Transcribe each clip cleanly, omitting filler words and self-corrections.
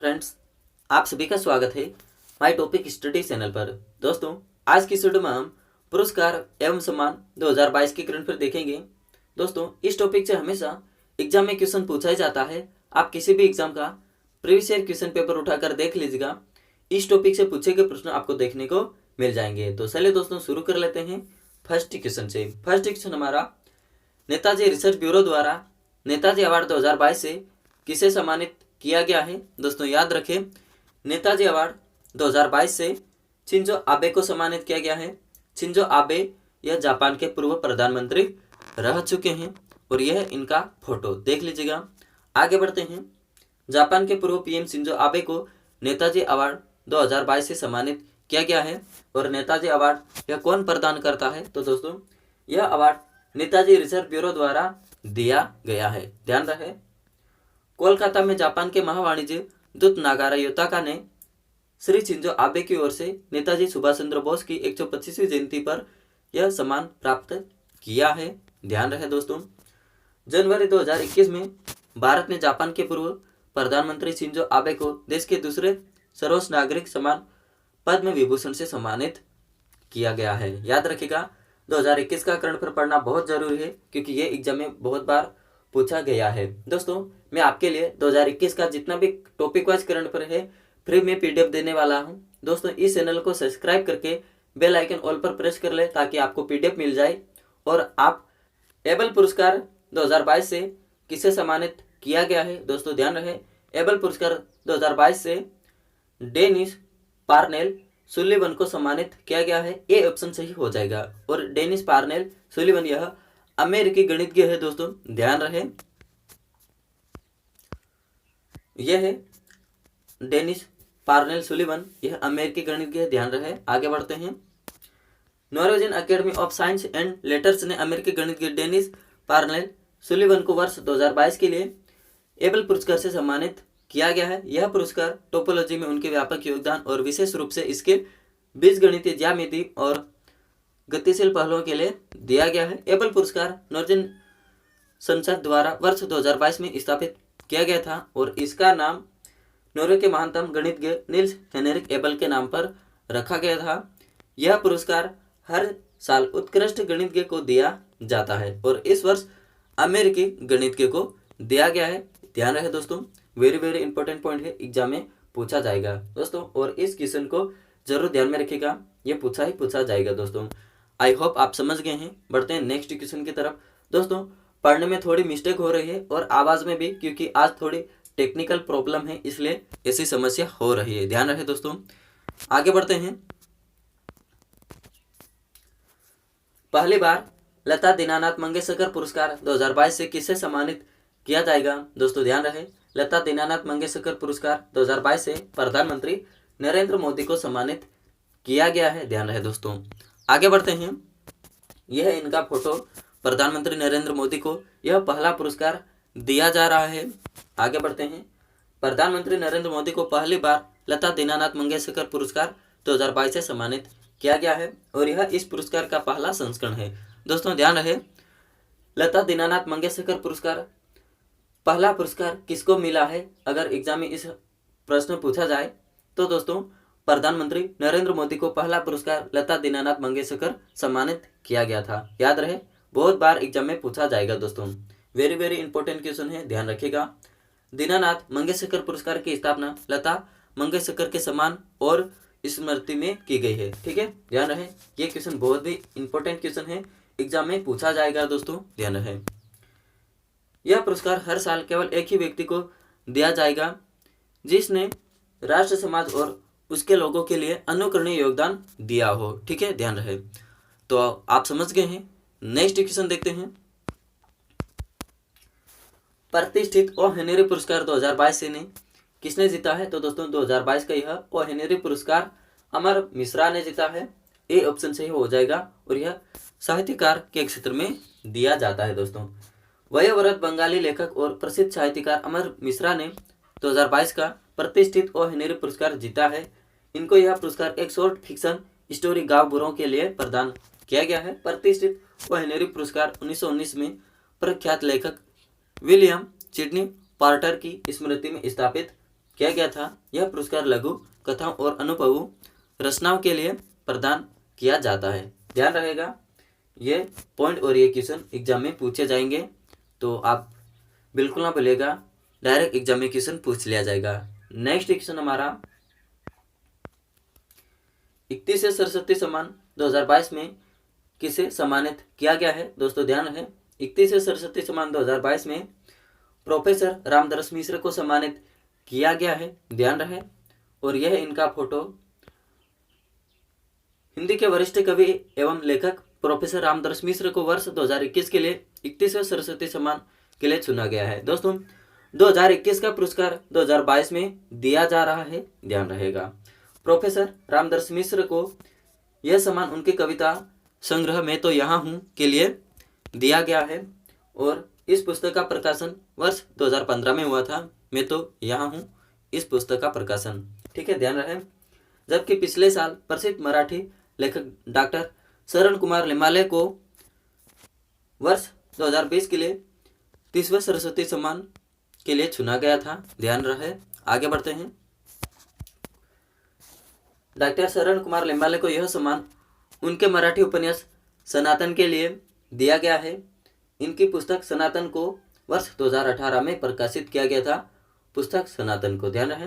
Friends, आप सभी का स्वागत है माय टॉपिक स्टडी चैनल पर। दोस्तों, आज की वीडियो में हम पुरस्कार एवं सम्मान 2022 के करंट अफेयर देखेंगे। दोस्तों, इस टॉपिक से हमेशा एग्जाम में क्वेश्चन पूछा ही जाता है। आप किसी भी एग्जाम का प्रीवियस ईयर क्वेश्चन पेपर उठाकर देख लीजिएगा, इस टॉपिक से पूछे गए प्रश्न आपको देखने को मिल जाएंगे। तो चलिए दोस्तों, शुरू कर लेते हैं फर्स्ट क्वेश्चन से। फर्स्ट क्वेश्चन हमारा, नेताजी रिसर्च ब्यूरो द्वारा नेताजी अवार्ड 2022 से किसे सम्मानित किया गया है? दोस्तों याद रखें, नेताजी अवार्ड 2022 से शिंजो आबे को सम्मानित किया गया है। शिंजो आबे यह जापान के पूर्व प्रधानमंत्री रह चुके हैं और यह इनका फोटो देख लीजिएगा। आगे बढ़ते हैं। जापान के पूर्व पीएम शिंजो आबे को नेताजी अवार्ड 2022 से सम्मानित किया गया है और नेताजी अवार्ड यह कौन प्रदान करता है? तो दोस्तों, यह अवार्ड नेताजी रिसर्च ब्यूरो द्वारा दिया गया है। ध्यान रहे, कोलकाता में जापान के महावाणिज्य दूत नागारा योताका ने श्री शिंजो आबे की ओर से नेताजी सुभाष चंद्र बोस की 125वीं जयंती पर यह सम्मान प्राप्त किया है। ध्यान रहे दोस्तों, जनवरी 2021 में भारत ने जापान के पूर्व प्रधानमंत्री शिंजो आबे को देश के दूसरे सर्वोच्च नागरिक सम्मान पद्म विभूषण से सम्मानित किया गया है। याद रखिएगा, 2021 का करंट अफेयर पढ़ना बहुत जरूरी है क्योंकि ये एग्जाम में बहुत बार पूछा गया है। दोस्तों, मैं आपके लिए 2021 का जितना भी टॉपिक वाइज करंट अफेयर है फ्री में पीडीएफ देने वाला हूं। दोस्तों, इस चैनल को सब्सक्राइब करके बेल आइकन ऑल पर प्रेस कर ले ताकि आपको पीडीएफ मिल जाए। और आप एबल पुरस्कार 2022 से किसे सम्मानित किया गया है? दोस्तों ध्यान रहे, एबल पुरस्कार 2022 से डेनिस पार्नेल सुलिवन को सम्मानित किया गया है। ए ऑप्शन सही हो जाएगा। और डेनिस पार्नेल सुलिवन यह अमेरिकी गणितज्ञ है। दोस्तों ध्यान रहे, यह है डेनिस पार्नेल सुलिवन, यह अमेरिकी गणितज्ञ है। ध्यान रहे, आगे बढ़ते हैं। Norwegian academy of science and letters ने अमेरिकी गणितज्ञ डेनिस पार्नेल सुलिवन को वर्ष 2022 के लिए एबल पुरस्कार से सम्मानित किया गया है। यह पुरस्कार टोपोलॉजी में उनके व्यापक योगदान और विशेष रूप से इसके बीजगणितीय ज्यामिति और गतिशील पहलुओं के लिए दिया गया है। एबल पुरस्कार नॉर्वेजियन संसद द्वारा वर्ष 2022 में स्थापित किया गया था और इसका नाम नॉर्वे के महानतम गणितज्ञ निल्स हेनरिक एबल के नाम पर रखा गया था। यह पुरस्कार हर साल उत्कृष्ट गणितज्ञ को दिया जाता है और इस वर्ष अमेरिकी गणितज्ञ को दिया गया है। ध्यान रहे दोस्तों, वेरी वेरी इंपॉर्टेंट पॉइंट है, एग्जाम में पूछा जाएगा दोस्तों। और इस क्वेश्चन को जरूर ध्यान में रखिएगा, ये पूछा जाएगा दोस्तों। आई होप आप समझ गए हैं। बढ़ते हैं नेक्स्ट क्वेश्चन की तरफ। दोस्तों, पढ़ने में थोड़ी मिस्टेक हो रही है और आवाज में भी, क्योंकि आज थोड़ी टेक्निकल प्रॉब्लम है इसलिए ऐसी समस्या हो रही है। ध्यान रहे दोस्तों, आगे बढ़ते हैं। पहली बार लता दीनानाथ मंगेशकर पुरस्कार 2022 से किसे सम्मानित किया जाएगा? दोस्तों ध्यान रहे, लता दीनानाथ मंगेशकर पुरस्कार 2022 से प्रधानमंत्री नरेंद्र मोदी को सम्मानित किया गया है। ध्यान रहे दोस्तों, आगे बढ़ते हैं। यह इनका फोटो, प्रधानमंत्री नरेंद्र मोदी को यह पहला पुरस्कार दिया जा रहा है। आगे बढ़ते हैं। प्रधानमंत्री नरेंद्र मोदी को पहली बार लता दीनानाथ मंगेशकर पुरस्कार 2022 से सम्मानित किया गया है और यह इस पुरस्कार का पहला संस्करण है। दोस्तों ध्यान रहे, लता दीनानाथ मंगेशकर पुरस्कार पहला पुरस्कार किसको मिला है? अगर एग्जाम में इस प्रश्न पूछा जाए तो दोस्तों, प्रधानमंत्री नरेंद्र मोदी को पहला पुरस्कार लता दीनानाथ मंगेशकर सम्मानित किया गया था। याद रहे, बहुत बार एग्जाम में पूछा जाएगा दोस्तों। वेरी वेरी इंपॉर्टेंट क्वेश्चन है, ध्यान रखिएगा। दीनानाथ मंगेशकर पुरस्कार की स्थापना लता मंगेशकर के सम्मान और स्मृति में की गई है। ठीक है, ध्यान रहे, ये क्वेश्चन बहुत ही इंपॉर्टेंट क्वेश्चन है, एग्जाम में पूछा जाएगा दोस्तों। ध्यान रहे, यह पुरस्कार हर साल केवल एक ही व्यक्ति को दिया जाएगा जिसने राष्ट्र, समाज और उसके लोगों के लिए अनुकरणीय योगदान दिया हो। ठीक है, ध्यान रहे। तो आप समझ गए हैं। नेक्स्ट क्वेश्चन देखते हैं। प्रतिष्ठित ओ हेनरी पुरस्कार 2022 से ने किसने जीता है? तो दोस्तों 2022 का यह ओ हेनरी पुरस्कार अमर मिश्रा ने जीता है। ए ऑप्शन सही हो जाएगा और यह साहित्यकार के क्षेत्र में दिया जाता है दोस्तों। वयोवृद्ध बंगाली लेखक और प्रसिद्ध साहित्यकार अमर मिश्रा ने 2022 का प्रतिष्ठित ओ हेनरी पुरस्कार जीता है। इनको यह पुरस्कार एक शॉर्ट फिक्शन स्टोरी गाँव बुरों के लिए प्रदान किया गया है। प्रतिष्ठित ओ हेनरी पुरस्कार 1919 में प्रख्यात लेखक विलियम सिडनी पार्टर की स्मृति में स्थापित किया गया था। यह पुरस्कार लघु कथाओं और अनुभवों रचनाओं के लिए प्रदान किया जाता है। ध्यान रहेगा, ये पॉइंट और ये क्वेश्चन एग्जाम में पूछे जाएंगे, तो आप बिल्कुल ना भूलिएगा, डायरेक्ट एग्जाम में क्वेश्चन पूछ लिया जाएगा। नेक्स्ट क्वेश्चन हमारा 31वें सरस्वती सम्मान 2022 में किसे सम्मानित किया गया है। दोस्तों ध्यान रहे, 31वें सरस्वती सम्मान 2022 में प्रोफेसर रामदरस मिश्र को सम्मानित किया गया है। ध्यान रहे, और यह इनका फोटो हिंदी के वरिष्ठ कवि एवं लेखक प्रोफेसर रामदरस मिश्र को वर्ष 2021 के लिए 31वें सरस्वती सम्मान के लिए चुना गया है। दोस्तों 2021 का पुरस्कार 2022 में दिया जा रहा है। ध्यान रहेगा, प्रोफेसर रामदरस मिश्र को यह सम्मान उनकी कविता संग्रह मैं तो यहाँ हूँ के लिए दिया गया है, और इस पुस्तक का प्रकाशन वर्ष 2015 में हुआ था। मैं तो यहाँ हूँ इस पुस्तक का प्रकाशन, ठीक है, ध्यान रहे। जबकि पिछले साल प्रसिद्ध मराठी लेखक डॉक्टर शरण कुमार लिमाले को वर्ष 2020 के लिए 30वें सरस्वती सम्मान के लिए चुना गया था। ध्यान रहे, आगे बढ़ते हैं। डॉक्टर शरण कुमार लिमाले को यह सम्मान उनके मराठी उपन्यास सनातन के लिए दिया गया है। इनकी पुस्तक सनातन को वर्ष 2018 में प्रकाशित किया गया था। पुस्तक सनातन को, ध्यान रहे,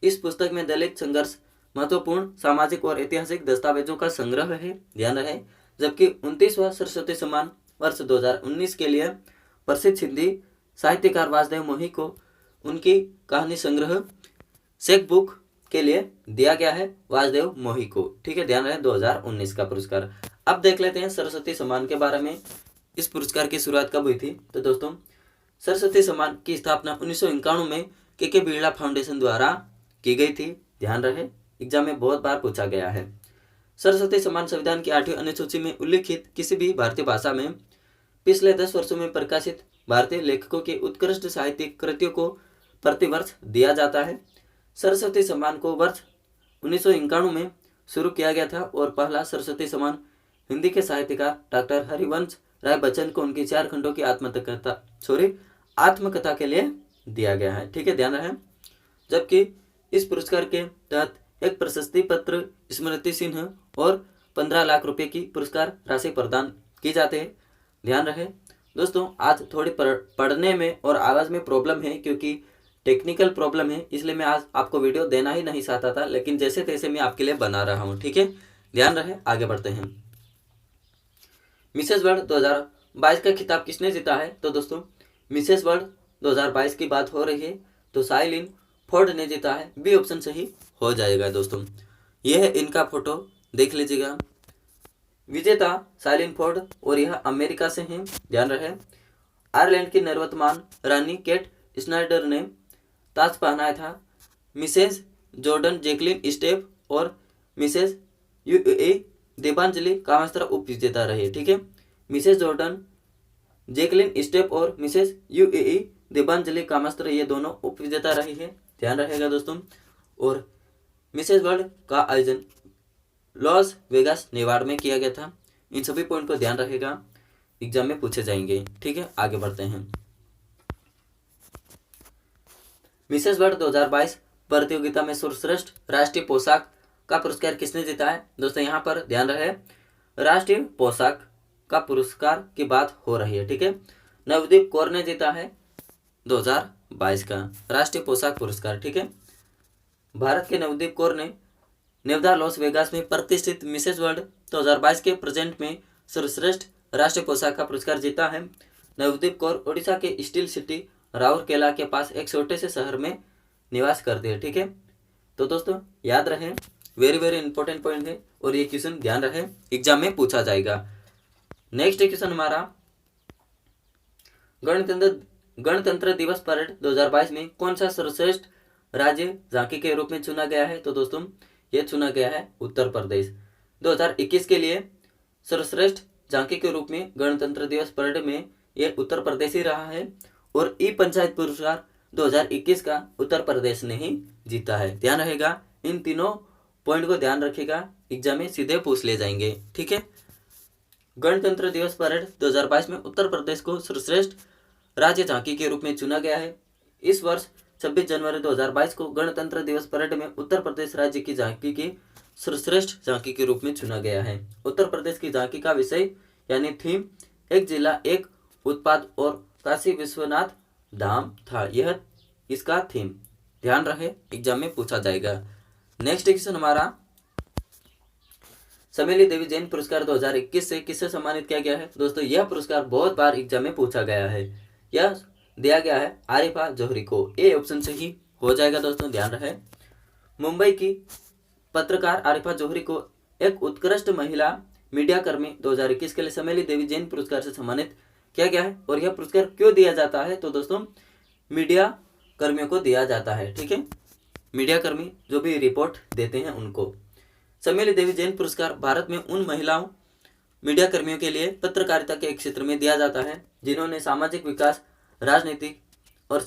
इस पुस्तक में दलित संघर्ष, महत्वपूर्ण सामाजिक और ऐतिहासिक दस्तावेजों का संग्रह है। ध्यान रहे। जबकि 29वां सरस्वती सम्मान वर्ष 2019 के लिए प्रसिद्ध हिंदी साहित्यकार वासुदेव मोही को उनकी कहानी संग्रह शेक बुक के लिए दिया गया है। वासुदेव मोही को, ठीक है, ध्यान रहे, 2019 का पुरस्कार। अब देख लेते हैं सरस्वती सम्मान के बारे में। इस पुरस्कार की शुरुआत कब हुई थी। तो दोस्तों सरस्वती सम्मान की स्थापना 1991 में के बिरला फाउंडेशन द्वारा की गई थी। ध्यान रहे, एग्जाम में बहुत बार पूछा गया है। सरस्वती सम्मान संविधान की 8वीं अनुसूची में उल्लिखित किसी भी भारतीय भाषा में पिछले 10 वर्षों में प्रकाशित भारतीय लेखकों की उत्कृष्ट साहित्यिक कृतियों को प्रतिवर्ष दिया जाता है। सरस्वती सम्मान को वर्ष 1991 में शुरू किया गया था, और पहला सरस्वती सम्मान हिंदी के साहित्यकार डॉक्टर हरिवंश राय बच्चन को उनकी 4 खंडों की आत्मकथा के लिए दिया गया है, ठीक है, ध्यान रहे। जबकि इस पुरस्कार के तहत एक प्रशस्ति पत्र, स्मृति चिन्ह और 15 लाख रुपए की पुरस्कार राशि प्रदान की जाते हैं। ध्यान रहे दोस्तों, आज थोड़ी पढ़ने में और आवाज़ में प्रॉब्लम है, क्योंकि टेक्निकल प्रॉब्लम है, इसलिए मैं आज आपको वीडियो देना ही नहीं चाहता था, लेकिन जैसे तैसे मैं आपके लिए बना रहा हूँ, ठीक है, ध्यान रहे। आगे बढ़ते हैं। मिसेस वर्ल्ड 2022 का खिताब किसने जीता है। तो दोस्तों मिसेस वर्ल्ड 2022 की बात हो रही है, तो साइलिन फोर्ड ने जीता है। बी ऑप्शन सही हो जाएगा। दोस्तों यह है इनका फोटो, देख लीजिएगा, विजेता साइलिन फोर्ड, और यह अमेरिका से हैं। ध्यान रहे। आयरलैंड की निर्वतमान रानी केट स्नाइडर ने ताज पहनाया था। मिसेस जॉर्डन जैकलिन स्टेप और मिसेस यूए देबांजलि कामस्त्रा उपविजेता रहे, ठीक है। मिसेस जॉर्डन जैकलिन स्टेप और मिसेस यूए देबांजलि कामस्त्रा ये दोनों उपविजेता रही है। ध्यान रहेगा दोस्तों। और मिसेस वर्ल्ड का आयोजन लॉस वेगास नेवाडा में किया गया था। इन सभी पॉइंट को ध्यान रहेगा, एग्जाम में पूछे जाएंगे, ठीक है। आगे बढ़ते हैं। मिसेस वर्ल्ड 2022 प्रतियोगिता में सर्वश्रेष्ठ राष्ट्रीय पोशाक का पुरस्कार किसने जीता है। दोस्तों यहाँ पर ध्यान रहे, राष्ट्रीय पोशाक का पुरस्कार की बात हो रही है, ठीक है। नवदीप कौर ने जीता है 2022 का राष्ट्रीय पोशाक पुरस्कार, ठीक है। भारत के नवदीप कौर ने नेवादा लॉस वेगास में प्रतिष्ठित मिसेस वर्ल्ड 2022 के प्रेजेंट में सर्वश्रेष्ठ राष्ट्रीय पोशाक का पुरस्कार जीता है। नवदीप कौर ओडिशा के स्टील सिटी राउरकेला के पास एक छोटे से शहर में निवास करते हैं, ठीक है। तो दोस्तों याद रहे, वेरी वेरी इंपॉर्टेंट पॉइंट है, और ये क्वेश्चन ध्यान रहे, एग्जाम में पूछा जाएगा। नेक्स्ट क्वेश्चन हमारा, गणतंत्र दिवस परेड 2022 में कौन सा सर्वश्रेष्ठ राज्य झांकी के रूप में चुना गया है। तो दोस्तों ये चुना गया है उत्तर प्रदेश। 2021 के लिए सर्वश्रेष्ठ झांकी के रूप में गणतंत्र दिवस परेड में ये उत्तर प्रदेश ही रहा है, और ई पंचायत पुरस्कार 2021 का उत्तर प्रदेश ने ही जीता है। ध्यान रहेगा, इन तीनों पॉइंट को ध्यान रखिएगा, एग्जाम में सीधे पूछ ले जाएंगे, ठीक है। गणतंत्र दिवस परेड 2022 में उत्तर प्रदेश को सर्वश्रेष्ठ राज्य झांकी के रूप में चुना गया है। इस वर्ष 26 जनवरी 2022 को गणतंत्र दिवस परेड में उत्तर प्रदेश राज्य की झांकी की सर्वश्रेष्ठ झांकी के रूप में चुना गया है। उत्तर प्रदेश की झांकी का विषय यानी थीम एक जिला एक उत्पाद और काशी विश्वनाथ धाम था। यह इसका थीम ध्यान रहे, एग्जाम में पूछा जाएगा। नेक्स्ट क्वेश्चन हमारा, समेली देवी जैन पुरस्कार 2021 से किससे सम्मानित किया गया है। दोस्तों यह पुरस्कार बहुत बार एग्जाम में पूछा गया है। यह दिया गया है आरिफा जौहरी को। ए ऑप्शन से ही हो जाएगा दोस्तों, ध्यान रहे। मुंबई की पत्रकार आरिफा जौहरी को एक उत्कृष्ट महिला मीडिया कर्मी 2021 के लिए समेली देवी जैन पुरस्कार से सम्मानित किया गया है। और यह पुरस्कार क्यों दिया जाता है, तो दोस्तों मीडिया कर्मियों को दिया जाता है, ठीक है, मीडिया कर्मी जो भी रिपोर्ट देते हैं उनको। समेली देवी जैन पुरस्कार भारत में उन महिलाओं मीडिया कर्मियों के लिए पत्रकारिता के क्षेत्र में दिया जाता है जिन्होंने सामाजिक विकास, राजनीतिक और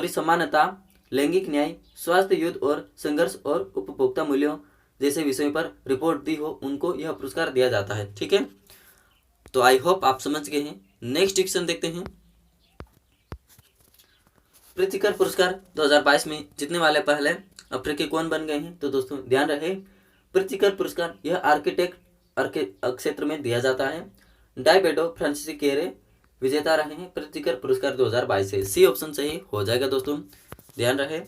समानता, लैंगिक न्याय, स्वास्थ्य, युद्ध और संघर्ष और उपभोक्ता मूल्यों जैसे विषयों पर रिपोर्ट दी हो, उनको यह पुरस्कार दिया जाता है, ठीक है। तो आई होप आप समझ गए हैं। नेक्स्ट क्वेश्चन देखते हैं। प्रित्जकर पुरस्कार 2022 में जीतने वाले पहले अफ्रीकी कौन बन गए हैं, तो दोस्तों ध्यान रहे, प्रित्जकर पुरस्कार यह आर्किटेक्ट क्षेत्र में दिया जाता है। डायबेडो फ्रांसीसी केरे विजेता रहे हैं प्रित्जकर पुरस्कार 2022 से। सी ऑप्शन सही हो जाएगा दोस्तों, ध्यान रहे।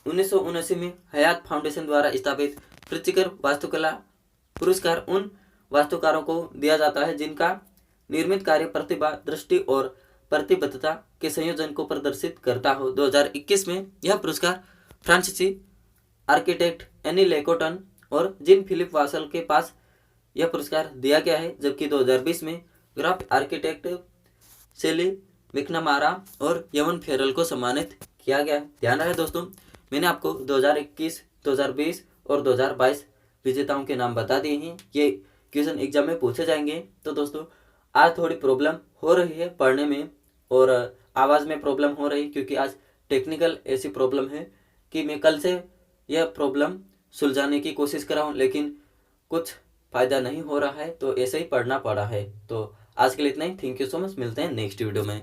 1979 में हयात फाउंडेशन द्वारा स्थापित प्रित्जकर वास्तुकला पुरस्कार उन वास्तुकारों को दिया जाता है जिनका निर्मित कार्य प्रतिभा, दृष्टि और प्रतिबद्धता के संयोजन को प्रदर्शित करता हो। 2021 में यह पुरस्कार फ्रांसीसी आर्किटेक्ट एनी लेकोटन और जीन फिलिप वासल के पास यह पुरस्कार दिया गया है, जबकि 2020 में ग्राफ आर्किटेक्ट सेली मिकनामारा और यमन फेरल को सम्मानित किया गया है। ध्यान रहे दोस्तों, मैंने आपको 2021, 2020 और 2022 विजेताओं के नाम बता दिए हैं। ये क्वेश्चन एग्जाम में पूछे जाएंगे। तो दोस्तों आज थोड़ी प्रॉब्लम हो रही है पढ़ने में और आवाज़ में प्रॉब्लम हो रही, क्योंकि आज टेक्निकल ऐसी प्रॉब्लम है कि मैं कल से यह प्रॉब्लम सुलझाने की कोशिश कर रहा हूँ, लेकिन कुछ फ़ायदा नहीं हो रहा है, तो ऐसे ही पढ़ना पड़ा है। तो आज के लिए इतना ही। थैंक यू सो मच, मिलते हैं नेक्स्ट वीडियो में।